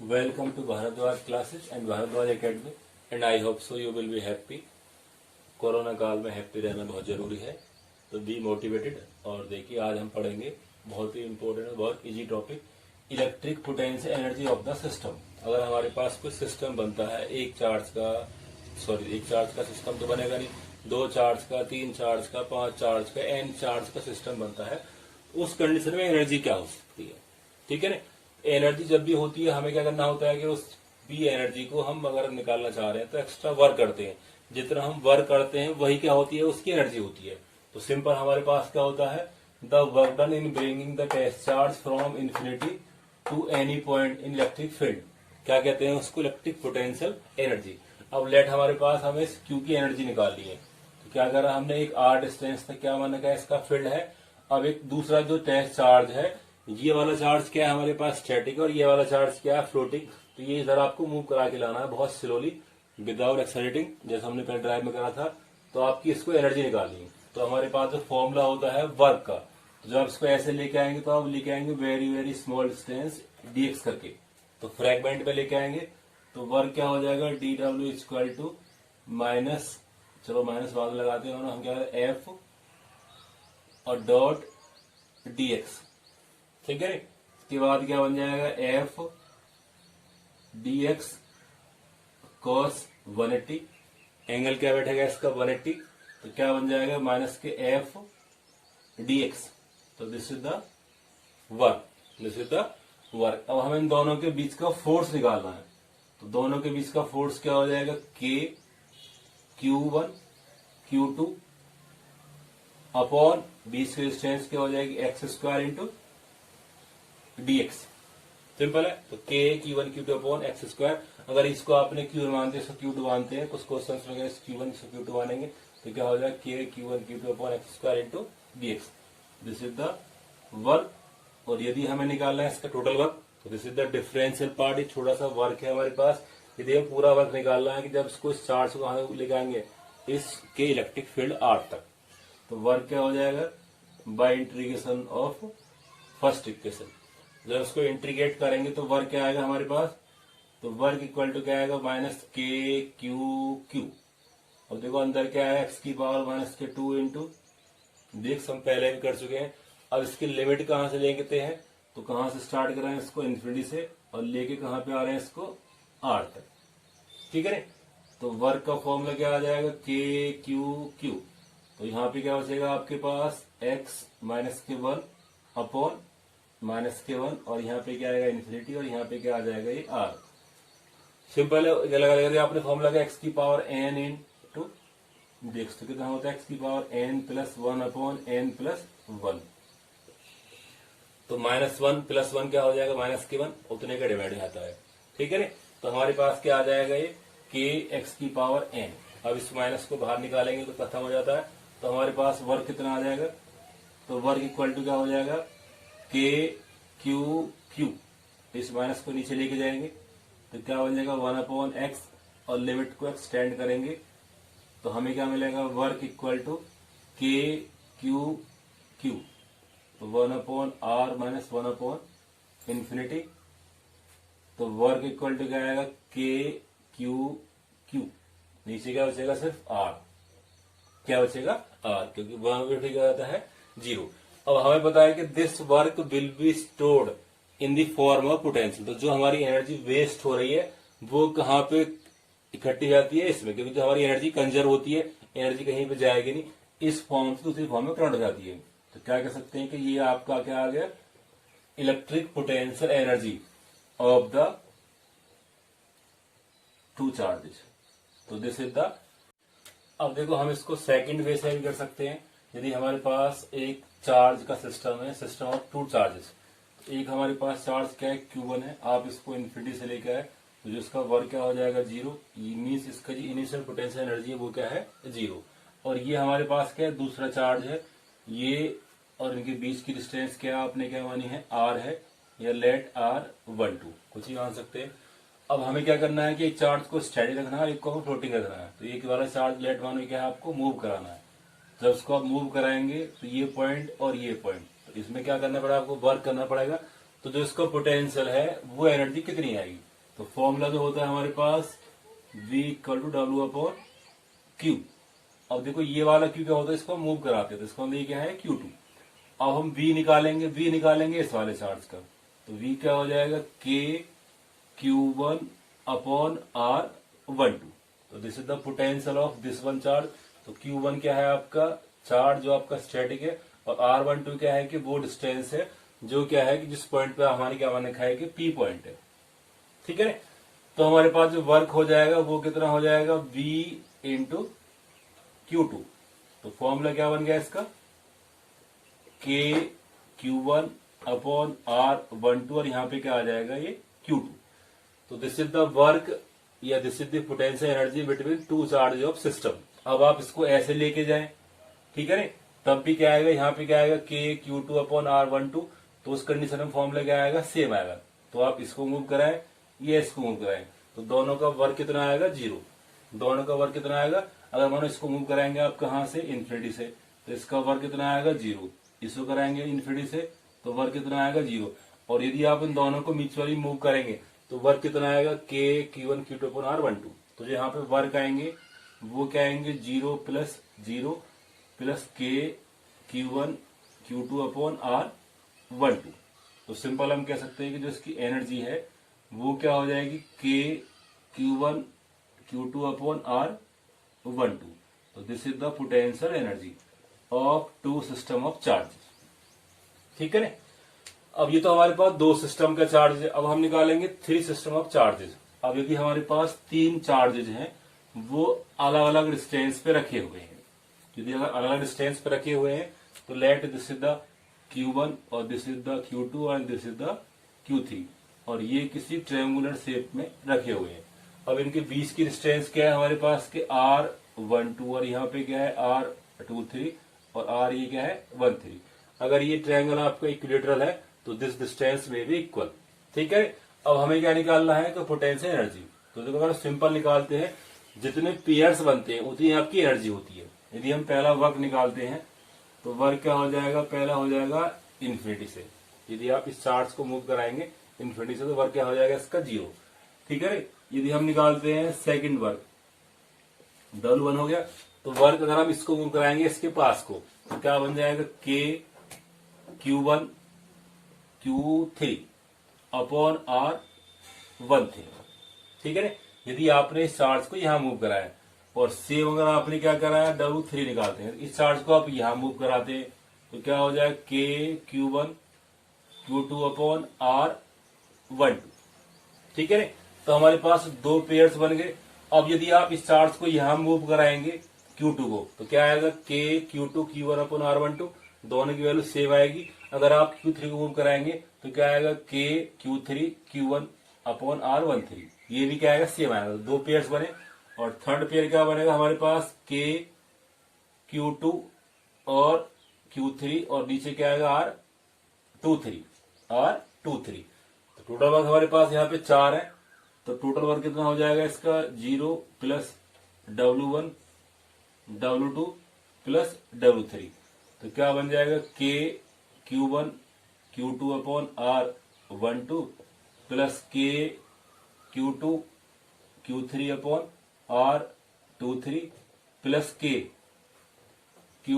Welcome to Bharadwaj classes and Bharadwaj Academy and I hope so you will be happy. Corona काल में happy रहना बहुत जरूरी है, तो बी मोटिवेटेड। और देखिए आज हम पढ़ेंगे बहुत ही इंपॉर्टेंट और बहुत easy topic, electric potential energy of the system. अगर हमारे पास कोई सिस्टम बनता है एक चार्ज का सिस्टम तो बनेगा नहीं, 2 चार्ज का, 3 चार्ज का, 5 चार्ज का, n चार्ज का सिस्टम बनता है। उस कंडीशन में एनर्जी क्या हो सकती है, ठीक है ना। एनर्जी जब भी होती है हमें क्या करना होता है कि उस भी एनर्जी को हम अगर निकालना चाह रहे हैं तो एक्स्ट्रा वर्क करते हैं। जितना हम वर्क करते हैं वही क्या होती है, उसकी एनर्जी होती है। तो सिंपल हमारे पास क्या होता है, the work done in bringing the test charge from infinity to any point in electric field, क्या कहते हैं उसको, इलेक्ट्रिक पोटेंशियल एनर्जी। अब लेट हमारे पास हमें क्यू की एनर्जी निकालनी है, तो क्या करा हमने, एक आर डिस्टेंस तक क्या माना गया इसका फील्ड है। अब एक दूसरा जो टेस्ट चार्ज है, ये वाला चार्ज क्या है हमारे पास, स्टैटिक, और ये वाला चार्ज क्या है, फ्लोटिंग। तो ये इधर आपको मूव करा के लाना है बहुत स्लोली विदाउट एक्सेलरेटिंग, जैसे हमने पहले ड्राइव में करा था। तो आपकी इसको एनर्जी निकालनी है। तो हमारे पास जो फॉर्मूला होता है वर्क का, तो जब इसको ऐसे लेके आएंगे तो आप लेके आएंगे very very small distance dx करके, तो फ्रैगमेंट पे लेके आएंगे तो वर्क क्या हो जाएगा, डी डब्ल्यू इक्वल टू माइनस, चलो माइनस बाद में लगाते हैं हम, क्या एफ और डॉट डीएक्स, ठीक है। इसके बाद क्या बन जाएगा, एफ डीएक्स कॉस 180, एंगल क्या बैठेगा इसका 180, तो क्या बन जाएगा माइनस के एफ डीएक्स। तो this is the work, this is the work. अब हमें इन दोनों के बीच का फोर्स निकालना है, तो दोनों के बीच का फोर्स क्या हो जाएगा, के Q1 Q2 अपॉन बीच की डिस्टेंस क्या हो जाएगी, x square into dx। Simple है। तो k Q1 Q2 upon x square, अगर इसको आपने Q1 मानते हैं इसको Q2 मानते हैं, कुछ क्वेश्चन में Q1 इसको Q2 मानेंगे तो क्या हो जाएगा, k Q1 Q2 upon x square into dx। This is the work. और यदि हमें निकालना है इसका टोटल वर्क, तो this is the differential part. ये छोटा सा वर्क है हमारे पास, यदि हमें पूरा वर्क निकालना है कि जब इसको इस चार्ज को हम लेके आएंगे इसके इलेक्ट्रिक फील्ड R तक, तो वर्क क्या हो जाएगा, bye integration of first equation. जब इसको इंटीग्रेट करेंगे तो वर्क क्या आएगा हमारे पास, तो वर्क इक्वल टू क्या आएगा, माइनस के क्यू। अब देखो अंदर क्या है, एक्स की पावर माइनस के 2 इंटू, देख हम पहले भी कर चुके हैं। अब इसकी लिमिट कहां से लेते हैं, तो कहां से स्टार्ट कर रहे हैं इसको, इन्फिनिटी से, और लेके कहां पे आ रहे हैं इसको, आर तक, ठीक है। तो वर्क का फॉर्मूला क्या आ जाएगा, के क्यू। तो यहाँ पे क्या बचेगा आपके पास, एक्स माइनस के 1 अपॉन माइनस के 1, और यहाँ पे क्या आएगा इन्फिनिटी, और यहाँ पे क्या आ जाएगा ये आर। सिंपल है। लगा आपने फॉर्मूला का एक्स की पावर एन इन टू देख तो कितना होता है, एक्स की power n plus 1 upon n plus 1। तो -1 + 1 क्या हो जाएगा, माइनस के 1, उतने का डिवाइड आता है, ठीक है ना। तो हमारे पास क्या आ जाएगा, ये के एक्स की पावर एन। अब इस माइनस को बाहर निकालेंगे तो खत्म हो जाता है। तो हमारे पास वर्क कितना आ जाएगा, तो वर्क इक्वल टू क्या हो जाएगा, के क्यू। इस माइनस को नीचे लेके जाएंगे तो क्या बन जाएगा, 1 अपॉन एक्स, और लिमिट को एक्सटेंड करेंगे तो हमें क्या मिलेगा, work equal to k q. तो 1 upon r minus 1 upon infinity. तो वर्क इक्वल टू क्या आएगा, के क्यू। नीचे क्या बचेगा, सिर्फ आर। क्या बचेगा, आर, क्योंकि वहां पे क्या आता है 0। अब हमें पता है कि this work will be stored in the form of potential. तो जो हमारी एनर्जी वेस्ट हो रही है वो कहाँ पे इकट्ठी जाती है, इसमें, क्योंकि जो हमारी एनर्जी कंजर्व होती है, एनर्जी कहीं पे जाएगी नहीं, इस फॉर्म से दूसरी फॉर्म में कन्वर्ट हो जाती है। तो क्या कह सकते हैं कि ये आपका क्या आ गया, electric potential energy of the 2 charges. तो दिस इज द। अब देखो हम इसको सेकंड वे से भी कर सकते हैं। यदि हमारे पास एक चार्ज का सिस्टम है, सिस्टम ऑफ 2 चार्जेस, एक हमारे पास चार्ज क्या है, Q1 है, आप इसको इन्फिनिटी से लेकर आए तो जिसका वर्क क्या हो जाएगा 0, मीन्स इसका जो इनिशियल पोटेंशियल एनर्जी है वो क्या है 0। और ये हमारे पास क्या है, दूसरा चार्ज है, ये और इनके बीच की डिस्टेंस क्या आपने क्या मानी है, R है, या लेट R12, कुछ ही मान सकते हैं। अब हमें क्या करना है कि एक चार्ज को स्टैटिक रखना है, एक को हमें फ्लोटिंग रखना है। तो एक वाला चार्ज लेट मानो क्या है, आपको मूव कराना है। जब उसको आप मूव कराएंगे तो ये पॉइंट और ये पॉइंट, तो इसमें क्या करना पड़ेगा, आपको वर्क करना पड़ेगा। तो जो इसका पोटेंशियल है वो एनर्जी कितनी आएगी, तो फॉर्मूला जो होता है हमारे पास v इक्वल टू डब्ल्यू अपॉन क्यू। अब देखो ये वाला क्यू क्या होता है, इसको मूव कराते हैं तो इसका मतलब ये क्या है Q2। अब हम v निकालेंगे इस वाले चार्ज का, तो v क्या हो जाएगा K Q1 अपॉन R12। तो this is the potential of this one charge. तो Q1 क्या है आपका चार्ज जो आपका स्टैटिक है, और R12 क्या है कि वो डिस्टेंस है जो क्या है कि जिस पॉइंट पे हमारे क्या मैंने लिखा है कि P पॉइंट है। ठीक है, तो हमारे पास जो वर्क हो जाएगा वो कितना हो जाएगा V इंटू Q2। तो फॉर्मूला क्या बन गया इसका K Q1 अपॉन R12, और यहाँ पे क्या आ जाएगा ये Q2। तो दिस इज द वर्क या this is the potential energy between two charge of system. अब आप इसको ऐसे लेके जाएं, ठीक है, तब भी क्या आएगा, यहाँ पे क्या आएगा K Q2 अपॉन R12। तो उस कंडीशन में फॉर्मूला क्या आएगा, सेम आएगा। तो आप इसको मूव कराएं, ये इसको मूव कराएं, तो दोनों का वर्क कितना आएगा, 0। दोनों का वर्क कितना आएगा, अगर मानो इसको मूव कराएंगे आप कहां से, इन्फिनिटी से, तो इसका वर्क कितना आएगा, 0। इसको कराएंगे इन्फिनिटी से तो वर्क कितना आएगा, 0। और यदि आप इन दोनों को म्यूचुअली मूव करेंगे तो वर्क कितना आएगा, K Q1 Q2 upon R12। तो जो यहाँ पे वर्क आएंगे वो क्या आएंगे, 0 plus 0 plus K Q1 Q2 upon R12। तो सिंपल हम कह सकते हैं कि जो इसकी एनर्जी है वो क्या हो जाएगी, K Q1 Q2 upon R12। तो this is the potential energy of two system of charges. ठीक है ना। अब ये तो हमारे पास दो सिस्टम का चार्ज है। अब हम निकालेंगे 3 सिस्टम ऑफ चार्जेस। अब यदि हमारे पास 3 चार्जेज हैं वो अलग अलग डिस्टेंस पे रखे हुए हैं, यदि अगर अलग अलग डिस्टेंस पे रखे हुए हैं तो late this is the Q1 और दिस इज द Q2 और दिस इज द Q3, और ये किसी ट्रायंगुलर शेप में रखे हुए हैं। अब इनके बीच की डिस्टेंस क्या है हमारे पास के R12, और यहाँ पे क्या है R23, और R ये क्या है 13। अगर ये ट्रायंगल आपका इक्विलेटरल है तो दिस डिस्टेंस में भी इक्वल। ठीक है। अब हमें क्या निकालना है, तो पोटेंशियल एनर्जी। तो देखो अगर सिंपल निकालते हैं, जितने पेयर्स बनते हैं उतनी आपकी एनर्जी होती है। यदि हम पहला वर्क निकालते हैं तो वर्क क्या हो जाएगा, पहला हो जाएगा इन्फिनिटी से। यदि आप इस चार्ज को मूव कराएंगे इन्फिनिटी से तो वर्क क्या हो जाएगा इसका, 0। ठीक है। यदि हम निकालते हैं सेकंड वर्क, W1 हो गया, तो वर्क अगर हम इसको मूव कराएंगे इसके पास को तो क्या बन जाएगा, K Q1 Q3 upon R13। ठीक है ना। यदि आपने इस चार्ज को यहां मूव कराया, और सेम अगर आपने क्या कराया, W3 निकालते हैं, इस चार्ज को आप यहां मूव कराते हैं तो क्या हो जाए, K Q1 Q2 upon R12। ठीक है ना। तो हमारे पास 2 पेयर्स बन गए। अब यदि आप इस चार्ज को यहां मूव कराएंगे Q2 को तो क्या आएगा, K Q2 Q1 upon R12, दोनों की वैल्यू सेम आएगी। अगर आप Q3 को मूव कराएंगे तो क्या आएगा, K Q3 Q1 upon R13, ये भी क्या आएगा, सेम आएगा। 2 पेयर्स बने। और थर्ड पेयर क्या बनेगा हमारे पास, K Q2 और Q3, और नीचे क्या आएगा R23। तो टोटल वर्क हमारे पास यहाँ पे 4 है। तो टोटल वर्क कितना हो जाएगा इसका, 0 plus W1 W2 plus W3। तो क्या बन जाएगा, K Q1 Q2 upon R12 plus K Q2 Q3 upon R23 plus K Q,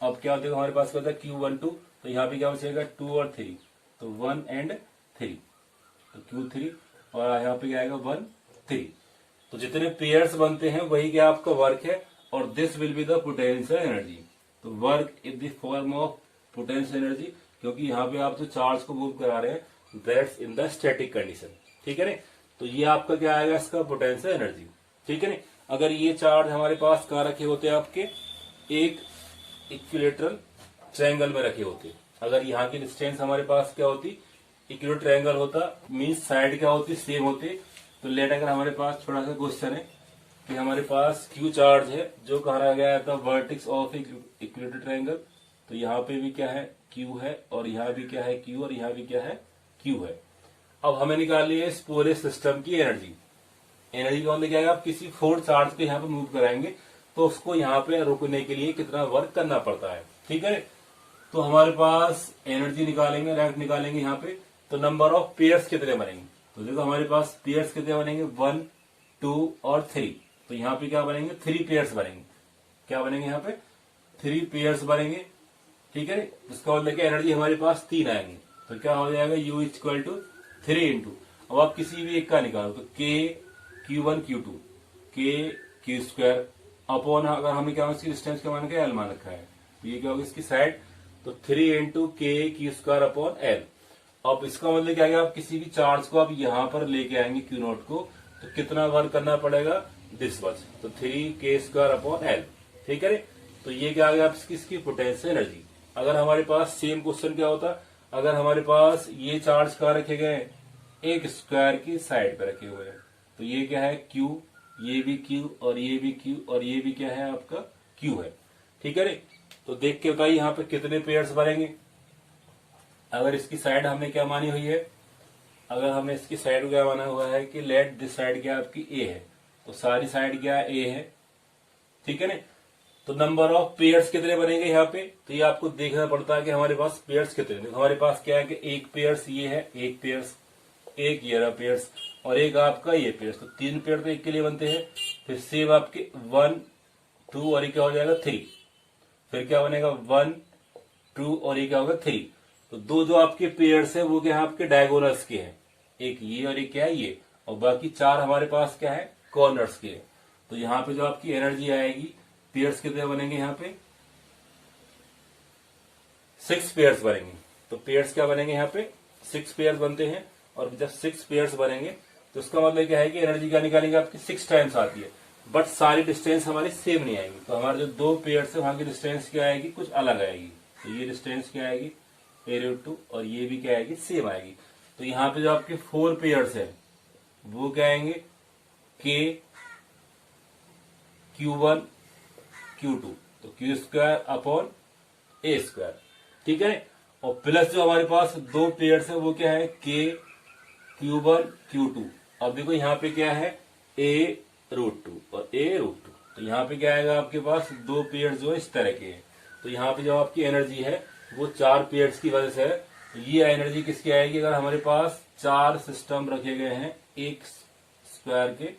अब क्या होता है हमारे पास क्या होता है, Q12, तो यहाँ पे क्या बचेगा, 2 और 3, तो 1 एंड 3, तो Q3, और यहाँ पे क्या आएगा 1 3। तो जितने पेयर्स बनते हैं वही क्या आपका वर्क है, और this will be the potential energy. तो work in the form of potential energy, क्योंकि यहाँ पे आप जो चार्ज को मूव करा रहे हैं that's in the static condition. ठीक है ना। तो ये आपका क्या आएगा, इसका पोटेंशियल एनर्जी। ठीक है ना। अगर ये चार्ज हमारे पास कहाँ रखे होते हैं, आपके एक इक्विलेटरल ट्रायंगल में रखे होते। अगर यहाँ की डिस्टेंस हमारे पास क्या होती, इक्विलेटरल ट्रायंगल होता, मीन्स साइड क्या होती, सेम होते। तो लेट अगर हमारे पास थोड़ा सा क्वेश्चन है कि हमारे पास Q चार्ज है जो कहा रहा गया था वर्टेक्स ऑफ इक्विलेटरल ट्रायंगल, तो यहाँ पे भी क्या है, Q है, और यहाँ भी क्या है, Q, और यहाँ भी क्या है, Q है। अब हमें निकालनी है इस पूरे सिस्टम की एनर्जी। एनर्जी का मतलब क्या है, आप किसी 4 चार्ज को यहाँ पे मूव कराएंगे तो उसको यहाँ पे रुकने के लिए कितना वर्क करना पड़ता है। ठीक है। तो हमारे पास एनर्जी निकालेंगे, डायरेक्ट निकालेंगे यहाँ पे, तो नंबर ऑफ पेयर्स कितने बनेंगे। तो देखो हमारे पास पेयर्स कितने बनेंगे, 1 2 और 3। तो यहाँ पे क्या बनेंगे, 3 पेयर्स बनेंगे। क्या बनेंगे यहाँ पे, 3 पेयर्स बनेंगे। ठीक है, इसका मतलब एनर्जी हमारे पास 3 आएंगे। तो क्या हो जाएगा, U इक्वल टू 3 इंटू, अब आप किसी भी एक का निकालो तो K Q1 Q2 K Q square upon, अगर हमें क्या इसकी डिस्टेंस का मान क्या L मान रखा है, तो ये क्या होगा इसकी साइड, तो 3 into K Q square upon L। अब इसका मतलब क्या है, आप किसी भी चार्ज को आप यहाँ पर लेके आएंगे Q नोट को, तो कितना वर्क करना पड़ेगा, दिस मच, तो 3K स्क्वायर अपॉन L। ठीक है, तो ये क्या आ गया आपकी इसकी पोटेंशियल एनर्जी। अगर हमारे पास सेम क्वेश्चन क्या होता, अगर हमारे पास ये चार्ज कहाँ रखे गए हैं, एक स्क्वायर की साइड पे रखे हुए हैं, तो ये क्या है Q, ये भी Q और ये भी Q और ये भी क्या है आपका Q है। ठीक है, तो देख के बताइए यहाँ पे कितने पेयर्स बनेंगे। अगर इसकी साइड हमने क्या मानी हुई है, अगर हमने इसकी साइड क्या माना हुआ है कि लेट दिस साइड क्या आपकी A है, तो सारी साइड क्या A है। ठीक है ना, तो नंबर ऑफ पेयर्स कितने बनेंगे यहाँ पे, तो ये आपको देखना पड़ता है कि हमारे पास पेयर्स कितने। हमारे पास क्या है कि एक पेयर्स ये है, एक पेयर्स, एक ये रहा पेयर्स और एक आपका ये पेयर्स, तो 3 पेयर तो एक के लिए बनते हैं। फिर सेव आपके 1 2 और ये क्या हो जाएगा 3, फिर क्या बनेगा 1 2 और ये क्या होगा 3। तो दो जो आपके पेयर्स है वो क्या है आपके डायगोनल्स के हैं, एक ये और एक क्या है ये, और बाकी 4 हमारे पास क्या है कॉर्नर्स के। तो यहाँ पे जो आपकी एनर्जी आएगी, पेयर्स कितने बनेंगे यहाँ पे 6 पेयर्स बनेंगे। तो पेयर्स क्या बनेंगे यहाँ पे 6 पेयर्स बनते हैं, और जब 6 पेयर्स बनेंगे तो उसका मतलब क्या है कि एनर्जी क्या निकालेंगे आपकी 6 टाइम्स आती है, बट सारी डिस्टेंस हमारी सेम नहीं आएगी। तो हमारे जो 2 पेयर्स है वहां की डिस्टेंस क्या आएगी, कुछ अलग आएगी। तो ये डिस्टेंस क्या आएगी A√2 और ये भी क्या आएगी सेम आएगी। तो यहाँ पे जो आपके 4 पेयर्स है वो क्या आएंगे K Q1 Q2, तो Q square upon A square. ठीक है, और प्लस जो हमारे पास 2 पेयर्स है वो क्या है K Q1 Q2। अब देखो यहाँ पे क्या है A√2 और A√2, तो यहाँ पे क्या आएगा आपके पास 2 पेयर्स जो इस तरह के हैं। तो यहाँ पे जो आपकी एनर्जी है वो 4 पेयर्स की वजह से है। तो ये एनर्जी किसकी आएगी, अगर हमारे पास 4 सिस्टम रखे गए हैं एक स्क्वायर के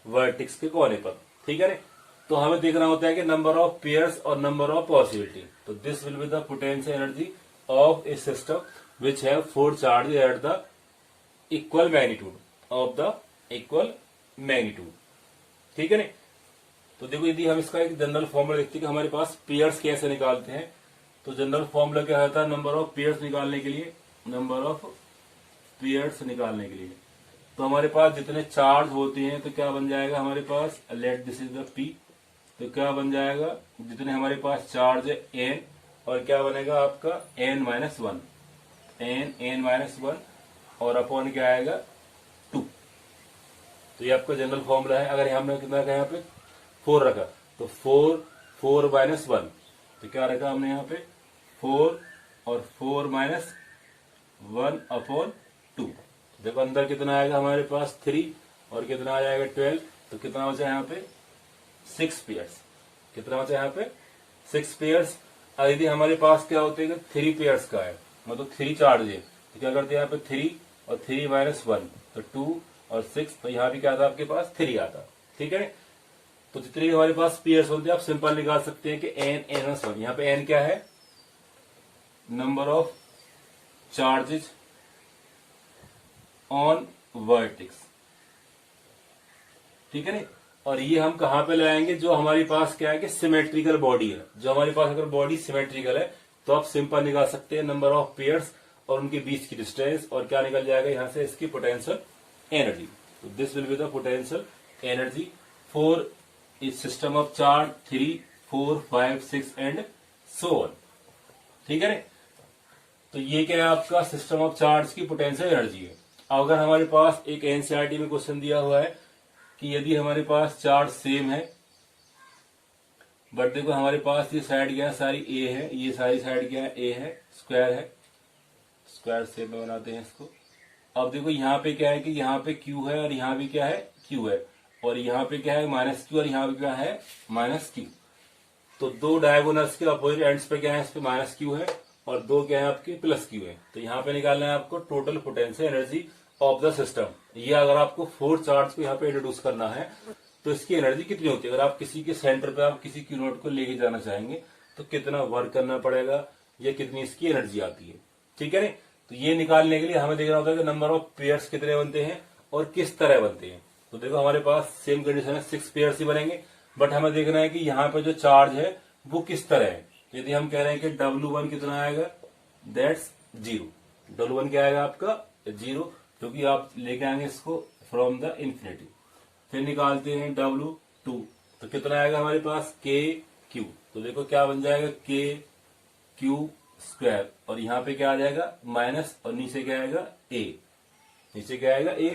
वर्टेक्स के कोने पर। ठीक है ना, तो हमें देखना होता है कि नंबर ऑफ पेयर्स और नंबर ऑफ पॉसिबिलिटी। तो this will be the potential energy of A system which have 4 charge at the equal magnitude of the equal magnitude. ठीक है ना, तो देखो यदि हम इसका एक जनरल फॉर्मूला देखते हैं कि हमारे पास पेयर्स कैसे निकालते हैं, तो जनरल फॉर्मूला क्या होता है नंबर ऑफ पेयर्स निकालने के लिए, नंबर ऑफ पेयर्स निकालने के लिए तो हमारे पास जितने चार्ज होते हैं तो क्या बन जाएगा हमारे पास, let this is the P, तो क्या बन जाएगा जितने हमारे पास चार्ज है N, और क्या बनेगा आपका N-1, N-1 और अपॉन क्या आएगा 2। तो ये आपका जनरल फॉर्मूला है। अगर हमने कितना रखा यहाँ पे 4 रखा, तो 4-1, तो क्या रखा हमने यहाँ पे 4 और 4-1 अपॉन 2। देखो अंदर कितना आएगा हमारे पास 3 और कितना आ जाएगा 12, तो कितना बचा यहाँ पे 6 पेयर्स। कितना बचा यहाँ पे 6 पेयर्स। यदि हमारे पास क्या होते हैं 3 पेयर्स का है, मतलब 3 चार्ज है, तो क्या करते हैं यहाँ पे 3 और 3-1, तो 2 और 6, तो यहाँ भी क्या आता आपके पास 3 आता। ठीक है, तो जितने भी हमारे पास पेयर्स होते हैं आप सिंपल निकाल सकते हैं कि N-1। यहाँ पे N क्या है, number of charges on vertex. ठीक है ना, और ये हम कहां पे लाएंगे, जो हमारे पास क्या है कि सिमेट्रिकल बॉडी है। जो हमारे पास अगर बॉडी सिमेट्रिकल है तो आप सिंपल निकाल सकते हैं नंबर ऑफ पेयर्स और उनके बीच की डिस्टेंस, और क्या निकल जाएगा यहां से इसकी पोटेंशियल एनर्जी। तो this will be the potential energy for इस system of charge 3, 4, 5, 6 and so on. ठीक है ना, तो ये क्या है आपका सिस्टम ऑफ चार्ज की पोटेंशियल एनर्जी है। अगर हमारे पास एक एनसीईआरटी में क्वेश्चन दिया हुआ है कि यदि हमारे पास चार्ज सेम है, बट देखो हमारे पास ये साइड क्या है सारी ए है, ये सारी साइड क्या है ए है, स्क्वायर है, स्क्वायर शेप में बनाते हैं इसको। अब देखो यहाँ पे क्या है कि यहाँ पे क्यू है और यहाँ भी क्या है क्यू है, और यहाँ पे क्या है -q और यहाँ पे क्या है -q। तो दो डायगोनल्स के अपोजिट एंड्स पे क्या है, इस पे -q है और दो क्या है आपके +q है। तो यहाँ पे निकालना है आपको total potential energy of the system. ये अगर आपको 4 चार्ज को यहाँ पे इंट्रोड्यूस करना है तो इसकी एनर्जी कितनी होती है। अगर आप किसी के सेंटर पे आप किसी क्यू नोड को लेके जाना चाहेंगे तो कितना वर्क करना पड़ेगा या कितनी इसकी एनर्जी आती है, ठीक है ना। तो ये निकालने के लिए हमें देखना होता है कि नंबर ऑफ पेयर्स कितने बनते हैं और किस तरह बनते हैं। तो देखो हमारे पास सेम कंडीशन है 6 पेयर्स ही बनेंगे, बट हमें देखना है कि यहाँ पे जो चार्ज है वो किस तरह है। यदि हम कह रहे हैं कि W1 कितना आएगा, दैट्स 0। W1 क्या आएगा आपका 0, क्योंकि आप लेके आएंगे इसको फ्रॉम द इंफिनिटी। फिर निकालते हैं W2, तो कितना आएगा हमारे पास KQ। तो देखो क्या बन जाएगा KQ स्क्वायर, और यहाँ पे क्या आ जाएगा माइनस, और नीचे क्या आएगा A, नीचे क्या आएगा A।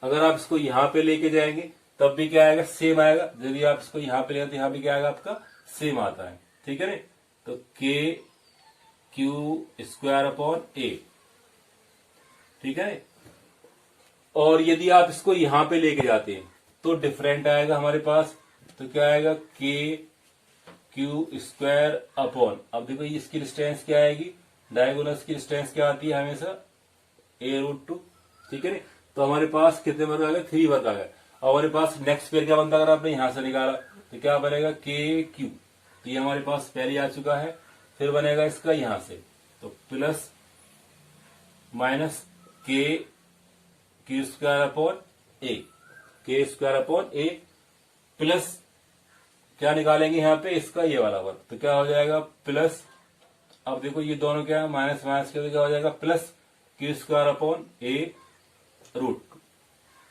अगर आप इसको यहाँ पे लेके जाएंगे तब भी क्या आएगा, सेम आएगा। यदि आप इसको यहाँ पे ले तो यहाँ पे क्या आएगा आपका सेम आता है, ठीक है ना। तो KQ स्क्वायर अपॉन A, ठीक है। और यदि आप इसको यहां पे लेके जाते हैं तो डिफरेंट आएगा हमारे पास। तो क्या आएगा KQ स्क्वायर अपॉन, अब देखो इसकी डिस्टेंस क्या आएगी, डायगोनल्स की डिस्टेंस क्या आती है हमेशा A√2, ठीक है ना। तो हमारे पास कितने वर्ग आ गए, 3 वर्ग आ गए। और हमारे पास नेक्स्ट पेयर क्या बनता है, अगर आपने यहां से निकाला तो क्या बनेगा KQ, तो ये हमारे पास पहले आ चुका है। फिर बनेगा इसका यहां से, तो plus minus KQ square upon A, K square upon A, plus क्या निकालेंगे यहाँ पे इसका ये वाला वर्ग, तो क्या हो जाएगा प्लस, अब देखो ये दोनों क्या है माइनस माइनस के, क्या हो जाएगा plus Q square upon A√2,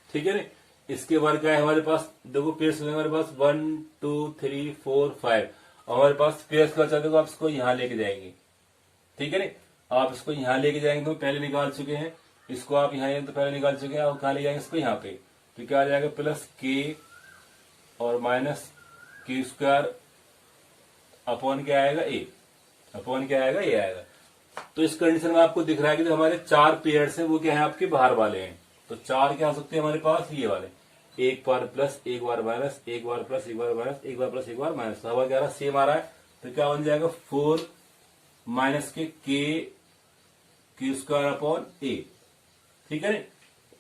ठीक है ना। इसके वर्ग क्या है हमारे पास, देखो पेयर्स हमारे पास 1 2 3 4 5, और हमारे पास पेयर्स का चाहते हो आप इसको यहाँ लेके जाएंगे, ठीक है ना। आप इसको यहाँ लेके जाएंगे तो पहले निकाल चुके हैं, इसको आप यहाँ तो पहले निकाल चुके हैं, और कहाँ ले जाएंगे इसको यहाँ पे, तो क्या आ जाएगा प्लस K और माइनस Q स्क्वायर अपॉन क्या आएगा A, अपॉन क्या आएगा A आएगा। तो इस कंडीशन में आपको दिख रहा है कि जो हमारे 4 पेयर्स हैं वो क्या है आपके बाहर वाले हैं। तो 4 क्या हो सकते हैं हमारे पास, ये वाले, एक बार प्लस, एक बार माइनस, एक बार प्लस, एक बार माइनस, एक बार प्लस, एक बार माइनस। तो हवा क्या रहा सेम आ रहा है, तो क्या बन जाएगा 4 माइनस के Q स्क्वायर अपॉन A, ठीक है ना।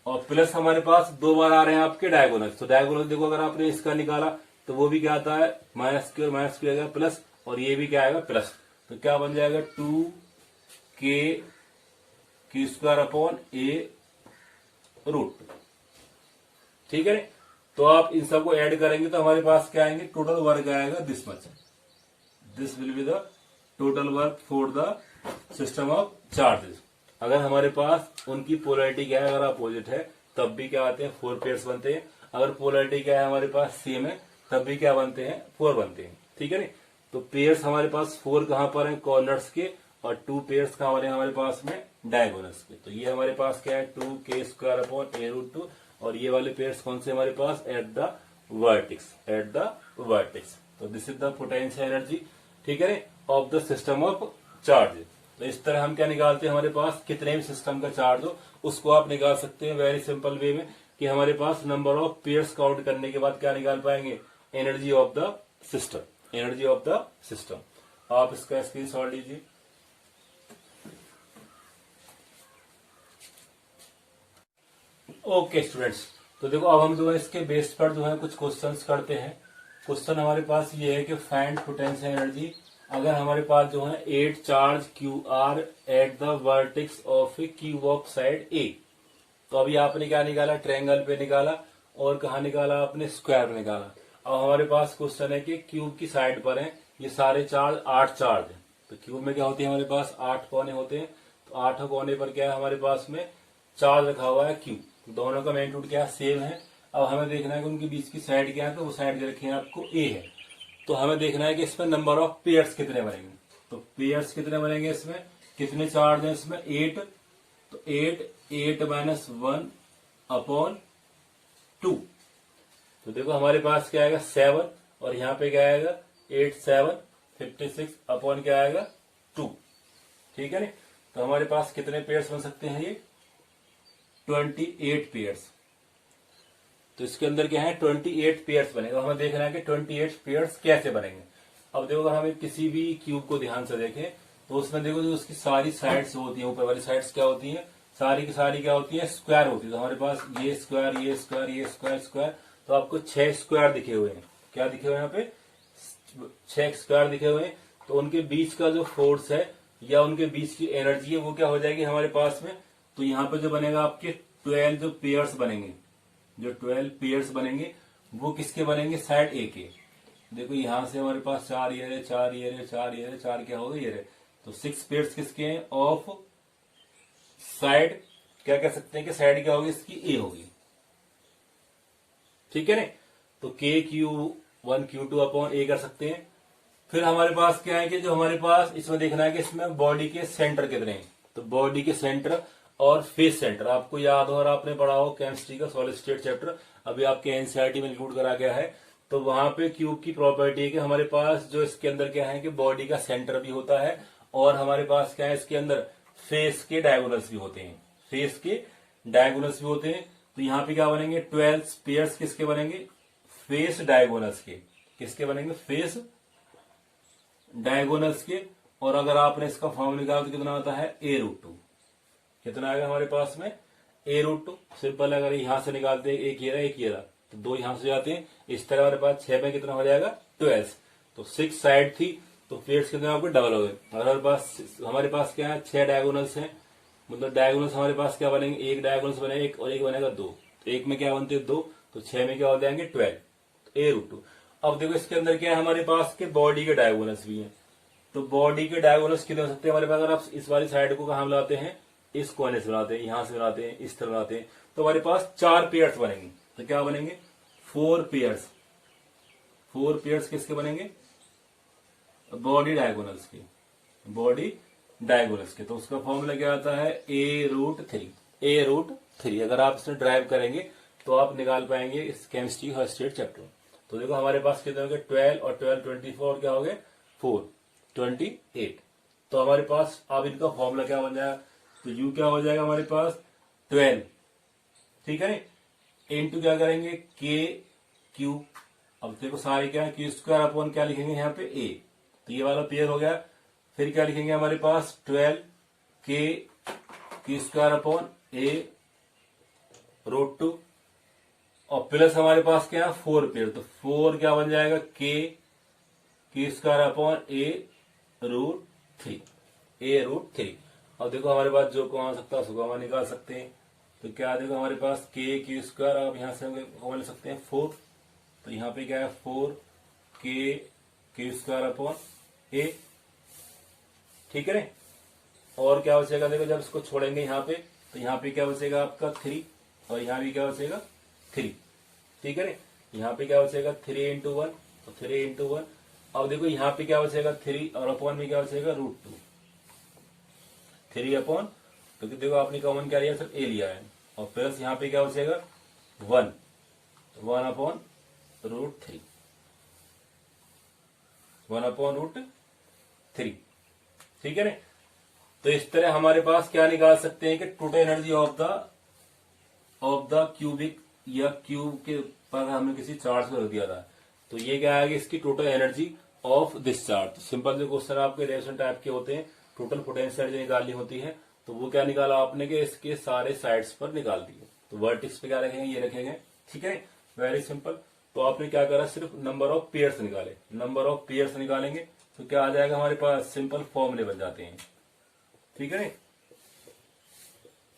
और प्लस हमारे पास 2 बार आ रहे हैं आपके डायगोनल। तो डायगोनल देखो अगर आपने इसका निकाला तो वो भी क्या आता है माइनस Q और माइनस Q आएगा प्लस, और ये भी क्या आएगा प्लस। तो क्या बन जाएगा 2KQ स्क्वायर अपॉन A√2, ठीक है। तो आप इन सबको ऐड करेंगे तो हमारे पास क्या आएंगे, टोटल वर्क आएगा this much, this will be the total work for the system of charges. अगर हमारे पास उनकी पोलैरिटी क्या है, अगर अपोजिट है तब भी क्या आते हैं 4 पेयर्स बनते हैं। अगर पोलैरिटी क्या है हमारे पास सेम है तब भी क्या बनते हैं 4 बनते हैं, ठीक है ना। तो पेयर्स हमारे पास 4 कहां पर है, कॉर्नर्स के, और 2 पेयर्स कहां वाले हमारे पास में डायगोनल्स के। तो ये हमारे पास क्या है 2K स्क्वायर अपॉन A√2, और ये वाले पेयर्स कौन से हमारे पास at the vertex, at the vertex. तो this is the potential energy, ठीक है, of the system of charge. तो इस तरह हम क्या निकालते हैं, हमारे पास कितने भी सिस्टम का चार्ज हो उसको आप निकाल सकते हैं वेरी सिंपल वे में, कि हमारे पास नंबर ऑफ पेयर्स काउंट करने के बाद क्या निकाल पाएंगे, energy of the system, energy of the system. आप इसका स्क्रीनशॉट लीजिए। ओके स्टूडेंट्स, तो देखो अब हम जो है इसके बेस पर जो है कुछ क्वेश्चंस करते हैं। क्वेश्चन हमारे पास ये है कि फाइंड पोटेंशियल एनर्जी अगर हमारे पास जो है 8 charge Q are at the vertex of a cube of side A. तो अभी आपने क्या निकाला, ट्रायंगल पे निकाला, और कहा निकाला आपने, स्क्वायर पे निकाला। अब हमारे पास क्वेश्चन है कि क्यूब की साइड पर है ये सारे चार्ज 8 चार्ज है। तो क्यूब में क्या होती है हमारे पास 8 कोने होते हैं। तो 8 कोने पर क्या है हमारे पास में चार्ज रखा हुआ है क्यूब, दोनों का मैग्नीट्यूड क्या सेम है। अब हमें देखना है कि उनके बीच की साइड क्या है, तो वो साइड रखी है आपको ए है। तो हमें देखना है कि इसमें नंबर ऑफ पेयर्स कितने बनेंगे। तो पेयर्स कितने बनेंगे, इसमें कितने चार्ज है, इसमें 8। तो 8 माइनस 1 अपॉन 2। तो देखो हमारे पास क्या आएगा 7, और यहाँ पे क्या आएगा 8 7 56 अपॉन क्या आएगा 2, ठीक है ना। तो हमारे पास कितने पेयर्स बन सकते हैं, ये 28 पेयर्स। तो इसके अंदर क्या है 28 पेयर्स बनेगा। हमें देखना है कि 28 पेयर्स कैसे बनेंगे। अब देखो अगर हमें किसी भी क्यूब को ध्यान से देखें तो उसमें देखो जो उसकी सारी साइड्स होती हैं, ऊपर वाली साइड्स क्या होती हैं, सारी की सारी क्या होती है, स्क्वायर होती है। तो हमारे पास ये स्क्वायर, ये स्क्वायर, ये स्क्वायर, स्क्वायर, तो आपको 6 स्क्वायर दिखे हुए हैं। क्या दिखे हुए हैं यहाँ पे, 6 स्क्वायर दिखे हुए हैं। तो उनके बीच का जो फोर्स है या उनके बीच की एनर्जी है वो क्या हो जाएगी हमारे पास में। तो यहाँ पे जो बनेगा आपके 12 जो पेयर्स बनेंगे, जो 12 पेयर्स बनेंगे वो किसके बनेंगे, साइड ए के। देखो यहां से हमारे पास 4 ये रहे, 4 ये रहे, 4 ये रहे, 4 क्या हो गए ये रहे। तो 6 पेयर्स किसके हैं, ऑफ साइड, क्या कह सकते हैं कि साइड क्या होगी इसकी, ए होगी। ठीक है ना। तो KQ1 Q2 अपॉन ए कर सकते हैं। फिर हमारे पास क्या है कि जो हमारे पास इसमें देखना है कि इसमें बॉडी के सेंटर कितने हैं। तो बॉडी के सेंटर और फेस सेंटर आपको याद हो और आपने पढ़ा हो केमिस्ट्री का सॉलिड स्टेट चैप्टर, अभी आपके एनसीईआरटी में इंक्लूड करा गया है। तो वहां पे क्यूब की प्रॉपर्टी है कि हमारे पास जो इसके अंदर क्या है कि बॉडी का सेंटर भी होता है और हमारे पास क्या है इसके अंदर फेस के डायगोनल्स भी होते हैं, फेस के डायगोनल्स भी होते हैं। तो यहाँ पे क्या बनेंगे, 12 पेयर्स किसके बनेंगे, फेस डायगोनल्स के। किसके बनेंगे, फेस डायगोनल्स के। और अगर आपने इसका फॉर्म निकाला तो कितना आता है, A√2। कितना आएगा हमारे पास में, A√2। सिंपल, अगर यहां से निकालते हैं, एक ये रहा, एक ये रहा, तो 2 यहां से जाते हैं। इस तरह हमारे पास 6 में कितना हो जाएगा, 12। तो 6 साइड थी तो पेयर्स कितने आपके डबल हो गए। और हमारे पास क्या है, 6 डायगोनल्स हैं, मतलब डायगोनल्स हमारे पास क्या बनेंगे, एक डायगोनल्स बनेगा एक और एक बनेगा 2। तो एक में क्या बनते हैं 2, तो 6 में क्या हो जाएंगे 12, तो A√2। अब देखो इसके अंदर क्या है हमारे पास के बॉडी के डायगोनल्स भी हैं। तो बॉडी के डायगोनल्स कितने हो सकते हैं हमारे पास, अगर आप इस वाली साइड को कहां बनाते हैं, इस कोने से बनाते हैं, यहां से बनाते हैं, इस तरह बनाते हैं, तो हमारे पास 4 पेयर्स बनेंगे। तो क्या बनेंगे, 4 पेयर्स। 4 पेयर्स किसके बनेंगे, बॉडी डायगोनल्स के, बॉडी डायगोनल्स के। तो उसका फॉर्मूला क्या आता है, A√3। A√3 अगर आप इसमें ड्राइव करेंगे तो आप निकाल पाएंगे इस केमिस्ट्री फर्स्ट स्टेट चैप्टर। तो देखो हमारे पास कितने हो गए, 12 और 12 24 और क्या हो गए 4 28। तो हमारे पास अब इनका फॉर्मूला क्या बन जाएगा, तो U क्या हो जाएगा हमारे पास 12, ठीक है। इनटू क्या करेंगे KQ। अब देखो सारे क्या है, Q² अपॉन क्या लिखेंगे यहाँ पे A। तो ये वाला पेयर हो गया। फिर क्या लिखेंगे हमारे पास 12 Q² अपॉन A√2 और प्लस हमारे पास क्या है 4 पेयर। तो 4 क्या बन जाएगा Q² अपॉन A√3। अब देखो हमारे पास जो कॉमन सकता है उसको कॉमन निकाल सकते हैं। तो क्या देखो हमारे पास KQ² आप यहां से कॉमन ले सकते हैं 4। तो यहाँ पे क्या है 4 Q² अपॉन A, ठीक है ना। और क्या बचेगा, देखो जब इसको छोड़ेंगे यहाँ पे तो यहाँ पे क्या बचेगा आपका 3 और यहाँ भी क्या बचेगा 3, ठीक है ना। यहाँ पे क्या बचेगा 3 into 1, तो 3 into 1। अब देखो यहाँ पे क्या बचेगा 3 और अपॉन में क्या बचेगा √2, 3 अपॉन, क्योंकि देखो आपने कॉमन क्या लिया, सिर्फ A लिया है। और प्लस यहाँ पे क्या बचेगा 1, 1 अपॉन √3, 1 अपॉन √3, ठीक है ना। तो इस तरह हमारे पास क्या निकाल सकते हैं कि total energy of the cubic या क्यूब के पर हमने किसी चार्ज को रख दिया था। तो ये क्या आएगा इसकी total energy of this charge. तो सिंपल जो क्वेश्चन आपके रेशन टाइप के होते हैं, टोटल पोटेंशियल एनर्जी निकालनी होती है। तो वो क्या निकाला आपने कि इसके सारे साइड्स पर निकाल दिए। तो वर्टिक्स पे क्या रखेंगे, ये रखेंगे, ठीक है, वेरी सिंपल। तो आपने क्या करा, सिर्फ नंबर ऑफ पेयर्स निकाले, नंबर ऑफ पेयर्स निकालेंगे तो क्या आ जाएगा हमारे पास, सिंपल फॉर्मूले बन जाते हैं, ठीक है।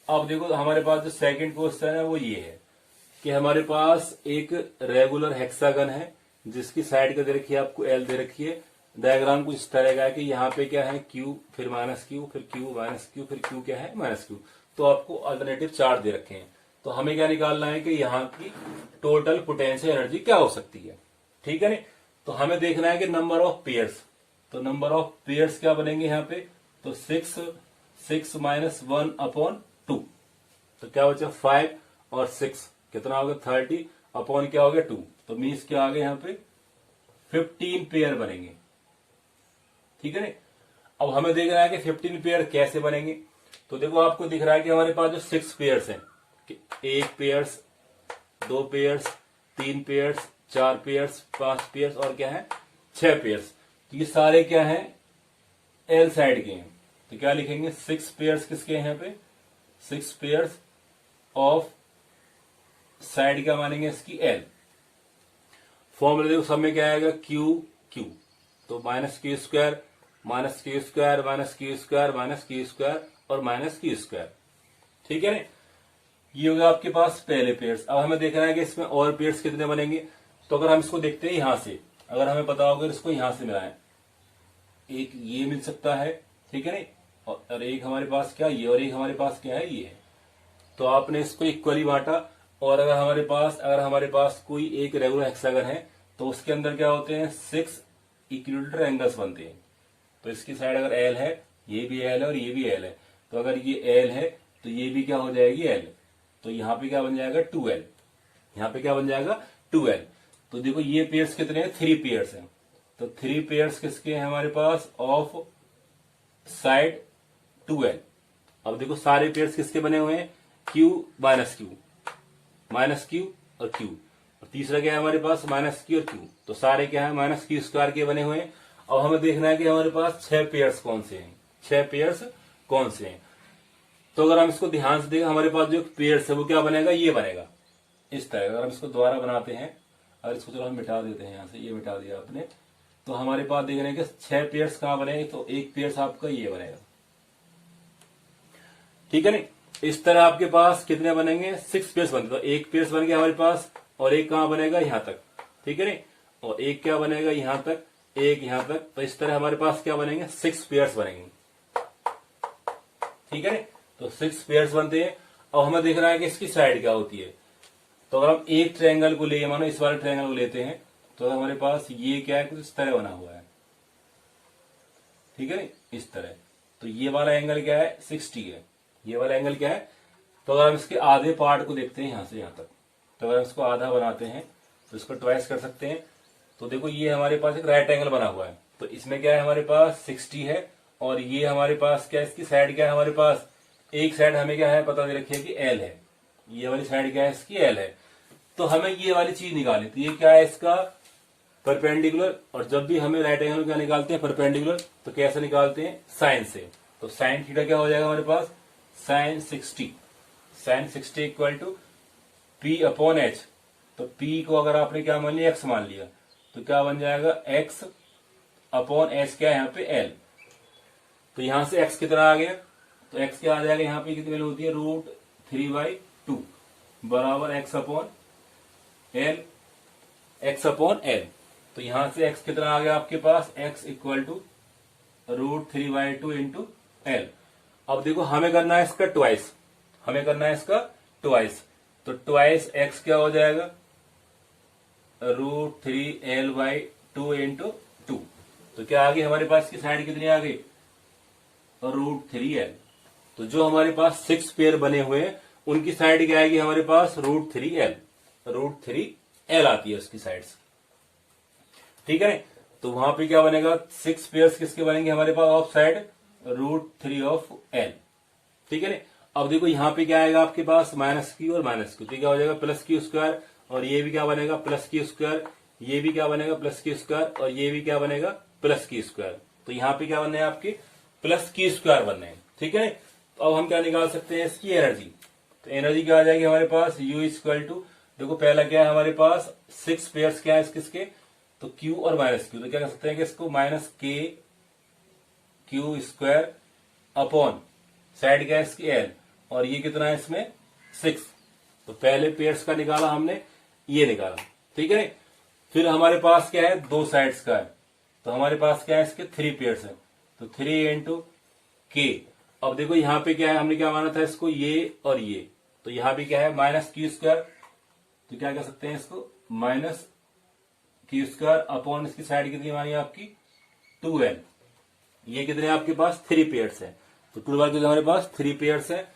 अब देखो हमारे पास जो सेकंड क्वेश्चन है वो ये है कि हमारे पास एक रेगुलर हेक्सागन है जिसकी साइड का दे रखी है आपको L दे रखी है। डायग्राम कुछ इस तरह का है कि यहाँ पे क्या है Q, फिर -Q, फिर Q -Q, फिर Q क्या है -Q। तो आपको अल्टरनेटिव चार्ज दे रखे हैं। तो हमें क्या निकालना है कि यहाँ की टोटल पोटेंशियल एनर्जी क्या हो सकती है, ठीक है ना। तो हमें देखना है कि नंबर ऑफ पेयर्स। तो नंबर ऑफ पेयर्स क्या बनेंगे यहाँ पे, तो 6 -1 अपॉन 2। तो क्या बचा 5 और 6 कितना हो गया 30 अपॉन क्या हो गया 2। तो मीन्स क्या आ गया यहाँ पे 15 पेयर बनेंगे, ठीक है ना। अब हमें देखना है कि 15 पेयर कैसे बनेंगे। तो देखो आपको दिख रहा है कि हमारे पास जो 6 पेयर्स हैं, 1 pairs, 2 pairs, 3 pairs, 4 pairs, 5 pairs और क्या है 6 पेयर्स। तो ये सारे क्या है L साइड के हैं। तो क्या लिखेंगे 6 पेयर्स किसके हैं यहाँ पे, 6 पेयर्स ऑफ साइड क्या मानेंगे इसकी एल। फॉर्मूला देखो सब में क्या आएगा क्यू क्यू, तो minus Q square minus Q square minus Q square minus Q square और माइनस क्यू स्क्वायर। ठीक है ना, ये होगा आपके पास पहले पेयर्स। अब हमें देखना है कि इसमें और पेयर्स कितने बनेंगे। तो अगर हम इसको देखते हैं यहां से, अगर हमें पता होगा इसको यहां से मिलाएं, एक ये मिल सकता है, ठीक है ना, और एक हमारे पास क्या ये, और एक हमारे पास क्या है ये है। तो आपने इसको इक्वली बांटा, और अगर हमारे पास कोई एक रेगुलर हेक्सागन है तो उसके अंदर क्या होते हैं 6 इक्विलेटरल ट्रायंगल्स बनते हैं। तो इसकी साइड अगर एल है, ये भी एल है और ये भी एल है, तो अगर ये एल है तो ये भी क्या हो जाएगी एल, तो यहाँ पे क्या बन जाएगा 2l, यहाँ पे क्या बन जाएगा 2l। तो देखो ये पेयर्स कितने हैं, 3 पेयर्स हैं। तो 3 पेयर्स किसके हैं हमारे पास ऑफ साइड 2l। अब देखो सारे पेयर्स किसके बने हुए हैं, q माइनस क्यू और q, और तीसरा क्या है हमारे पास माइनस क्यू और q, तो सारे क्या है माइनस क्यू स्क्वायर के बने हुए हैं। अब हमें देखना है कि हमारे पास 6 पेयर्स कौन से हैं, 6 पेयर्स कौन से हैं। तो अगर हम इसको ध्यान से देखें हमारे पास जो पेयर्स है वो क्या बनेगा, ये बनेगा इस तरह। अगर हम इसको दोबारा बनाते हैं, अगर इसको चलो हम मिटा देते हैं, यहां से ये मिटा दिया आपने, तो हमारे पास देख रहे हैं कि 6 पेयर्स कहां बनेंगे, तो एक पेयर्स आपका ये बनेगा। ठीक है ना, इस तरह आपके पास कितने बनेंगे 6 पेयर्स बनते, तो एक पेयर्स बन गया हमारे पास, और एक कहां बनेगा यहां तक, ठीक है ना, और एक क्या बनेगा यहां तक, एक यहां तक। तो इस तरह हमारे पास क्या बनेंगे 6 पेयर्स बनेंगे। ठीक है ना, तो 6 पेयर्स बनते हैं। अब हमें देखना है कि इसकी साइड क्या होती है। तो अगर हम एक ट्रायंगल को ले, मानो इस वाले ट्रायंगल को लेते हैं, तो हमारे पास ये क्या है, कुछ इस तरह बना हुआ है, ठीक है ना, इस तरह। तो ये वाला एंगल क्या है 60 है, ये वाला एंगल क्या है। तो अगर हम इसके आधे पार्ट को देखते हैं यहां से यहां तक, तो अगर हम इसको आधा बनाते हैं तो इसको ट्वाइस कर सकते हैं। तो देखो ये हमारे पास एक राइट एंगल बना हुआ है, तो इसमें क्या है हमारे पास 60 है, और ये हमारे पास क्या है, इसकी साइड क्या है हमारे पास, एक साइड हमें क्या है पता दे रखी है कि एल है, ये वाली साइड क्या है इसकी एल है। तो हमें ये वाली चीज निकालनी, तो ये क्या है इसका परपेंडिकुलर, और जब भी हमें राइट एंगल क्या निकालते हैं परपेंडिकुलर, तो कैसे निकालते हैं साइन से। तो साइन थीटा क्या हो जाएगा हमारे पास, sine 60 equal to P upon H. तो पी को अगर आपने क्या मान लिया एक्स मान लिया, तो क्या बन जाएगा एक्स अपॉन एच, क्या है यहाँ पे एल। तो यहां से एक्स कितना आ गया, तो एक्स क्या आ जाएगा यहाँ पे कितनी वैल्यू होती है √3/2 बराबर एक्स अपॉन एल। तो यहां से एक्स कितना आ गया आपके पास, X equal to √3/2 into L. अब देखो हमें करना है इसका ट्वाइस, तो ट्वाइस एक्स क्या हो जाएगा √3l/2 इंटू 2। तो क्या आ गई हमारे पास की साइड कितनी आ गई √3l। तो जो हमारे पास 6 पेयर बने हुए हैं उनकी साइड क्या आएगी हमारे पास √3l आती है उसकी साइड्स। ठीक है, तो वहां पे क्या बनेगा 6 पेयर्स किसके बनेंगे हमारे पास ऑफ साइड √3 ठीक है ना। अब देखो यहाँ पे क्या आएगा आपके पास माइनस क्यू और माइनस क्यू, तो क्या हो जाएगा प्लस क्यू स्क्वायर, और ये भी क्या बनेगा प्लस क्यू स्क्वायर, ये भी क्या बनेगा प्लस क्यू स्क्वायर, और ये भी क्या बनेगा प्लस क्यू स्क्वायर। तो यहाँ पे क्या बनने हैं आपके प्लस क्यू स्क्वायर बनने हैं। ठीक है, तो अब हम क्या निकाल सकते हैं इसकी एनर्जी। तो एनर्जी क्या आ जाएगी हमारे पास U इक्वल टू, देखो पहला क्या है हमारे पास 6 पेयर्स क्या है किसके, तो Q और माइनस क्यू, तो क्या कर सकते हैं कि इसको माइनस के क्यू स्क्वायर अपॉन साइड क्या है इसकी L, और ये कितना है इसमें 6। तो पहले पेयर्स का निकाला हमने, ये निकाला। ठीक है, फिर हमारे पास क्या है 2 साइड्स का है, तो हमारे पास क्या है इसके 3 पेयर्स है, तो 3 इंटू के। अब देखो यहाँ पे क्या है, हमने क्या माना था इसको ये और ये, तो यहाँ पे क्या है माइनस क्यू स्क्वायर, तो क्या कर सकते हैं इसको माइनस क्यू स्क्वायर अपॉन इसकी साइड कितनी मानी आपकी 2n। ये कितने आपके पास 3 पेयर्स है, तो टोटल कितने हमारे पास 3 पेयर्स है,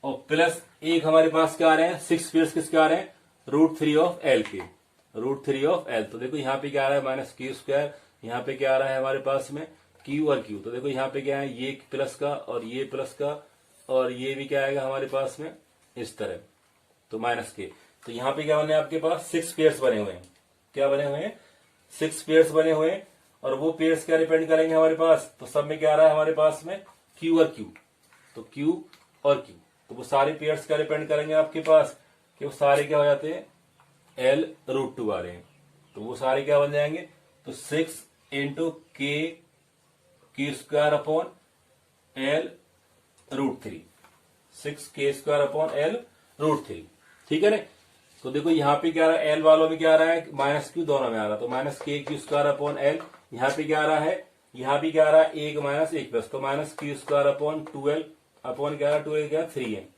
और प्लस एक हमारे पास क्या आ रहे हैं 6 पेयर्स किसके आ रहे हैं √3 के, √3 तो देखो यहाँ पे क्या आ रहा है माइनस क्यू स्क्वायर, यहाँ पे क्या आ रहा है हमारे पास में क्यू और क्यू। तो देखो यहाँ पे क्या है ये प्लस का और ये प्लस का, और ये भी क्या आएगा हमारे पास में इस तरह, तो माइनस के। तो यहाँ पे क्या बने आपके पास 6 पेयर्स बने हुए हैं, क्या बने हुए हैं 6 पेयर्स बने हुए हैं, और वो पेयर्स क्या डिपेंड करेंगे हमारे पास, तो सब में क्या आ रहा है हमारे पास में क्यू और क्यू, तो क्यू और क्यू। तो वो सारे पेयर्स क्या डिपेंड करेंगे आपके पास कि वो सारे क्या हो जाते हैं L√2 वाले हैं, तो वो सारे क्या बन जाएंगे, तो 6 into k square upon L√3, 6k² upon L√3, ठीक है ना। तो देखो यहाँ पे क्या रहा है, एल वालों में क्या आ रहा है, माइनस क्यू दोनों में आ रहा है, तो माइनस k² अपॉन एल। यहाँ पे क्या आ रहा है, यहाँ भी क्या आ रहा है, एक माइनस एक प्लस, तो माइनस k² अपॉन 12 अपॉन क्या, 12 क्या 3 है,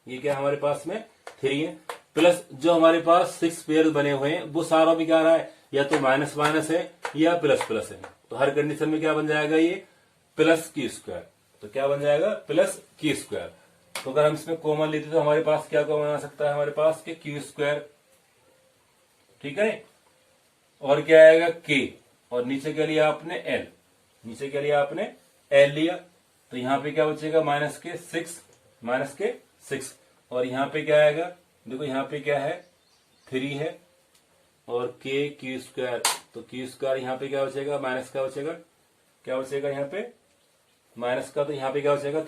ये क्या हमारे पास में 3 है, प्लस जो हमारे पास 6 पेयर बने हुए हैं वो सारों में क्या आ रहा है, या तो माइनस माइनस है या प्लस प्लस है, तो हर कंडीशन में क्या बन जाएगा, ये प्लस k², तो क्या बन जाएगा प्लस k²। तो अगर हम इसमें कॉमन लेते तो हमारे पास क्या कॉमन आ सकता है, हमारे पास के q², ठीक है, और क्या आएगा k, और नीचे क्या लिया आपने l, नीचे क्या लिया आपने l लिया, तो यहाँ पे क्या बचेगा माइनस के 6, और यहाँ पे क्या आएगा, देखो यहाँ पे क्या है 3 है, और k² तो k² यहाँ पे क्या बचेगा, माइनस का बचेगा, क्या बचेगा यहाँ पे माइनस का, तो यहाँ पे क्या बचेगा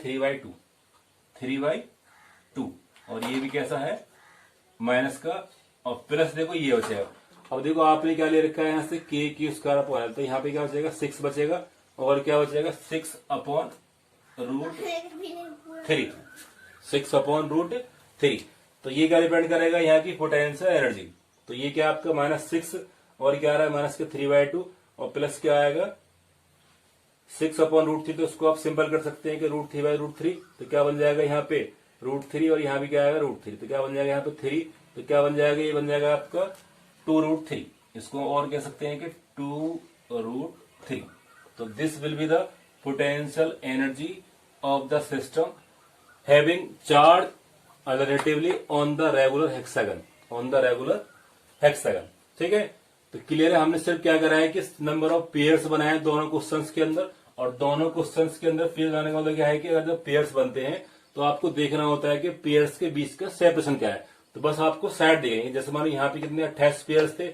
3/2, और ये भी कैसा है माइनस का, और प्लस देखो ये बचेगा। अब देखो आपने क्या ले रखा है यहाँ से k² अपॉन एल, तो यहाँ पे क्या बचेगा 6 बचेगा, और क्या बचेगा 6 अपॉन √3, 6 अपॉन √3। तो ये क्या डिपेंड करेगा यहाँ की पोटेंशियल एनर्जी, तो ये क्या आपका -6 और क्या आ रहा है माइनस के 3/2, और प्लस क्या आएगा 6 अपॉन √3, तो उसको आप सिंपल कर सकते हैं कि √3/√3, तो क्या बन जाएगा यहाँ पे √3, और यहाँ भी क्या आएगा √3, तो क्या बन जाएगा यहाँ पे 3, तो क्या बन जाएगा, ये बन जाएगा आपका 2√3, इसको और कह सकते हैं कि 2√3। तो this will be the potential energy of the system having charge alternatively on the regular hexagon, ठीक है। तो क्लियर है, हमने सिर्फ क्या करा है कि नंबर ऑफ पेयर्स बनाए दोनों क्वेश्चंस के अंदर, और दोनों क्वेश्चंस के अंदर पेयर्स बनाने का मतलब क्या है कि अगर जब पेयर्स बनते हैं तो आपको देखना होता है कि पेयर्स के बीच का सेपरेशन क्या है, तो बस आपको साइड देखेंगे, जैसे मान लो यहाँ पे कितने 28 पेयर्स थे,